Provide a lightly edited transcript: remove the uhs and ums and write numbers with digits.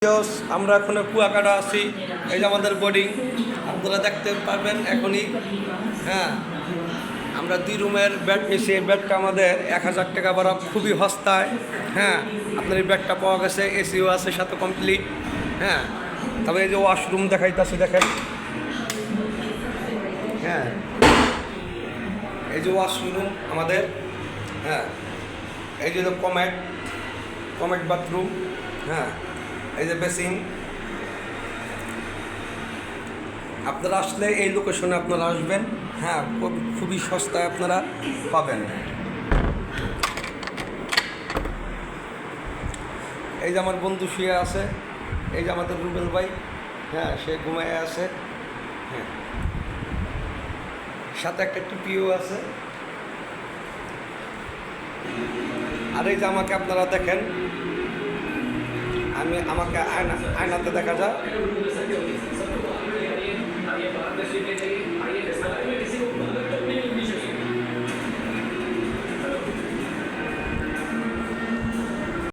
Viewers, আমরা এখন কুয়াকাটা আছি। এই যে আমাদের বোর্ডিং, আপনারা দেখতে পারবেন এখনই। হ্যাঁ, আমরা 2 রুমের বেড নিয়েছি। এই বেডটা আমাদের 1000 টাকা ভাড়া, খুবই সস্তায়। হ্যাঁ, আপনার এই বেডটা পাওয়া গেছে, এসিও আছে সাথে কমপ্লিট। হ্যাঁ, তবে এই যে ওয়াশরুম দেখাইতেছি, দেখেন। হ্যাঁ, এই যে ওয়াশরুম আমাদের। হ্যাঁ, এই যে কমেট বাথরুম। হ্যাঁ, এই যে বেসিন। আপনারা আসলে এই লোকেশনে আপনারা আসবেন। হ্যাঁ, খুবই সস্তায় আপনারা পাবেন। এই যে আমার বন্ধু শুয়ে আছে, এই যে আমাদের রুবেল ভাই। হ্যাঁ, সে ঘুমায় আছে। হ্যাঁ, সাথে একটা টিপিও আছে। আর এই যে আমাকে আপনারা দেখেন, আমাকে আয়নাতে দেখা যায়।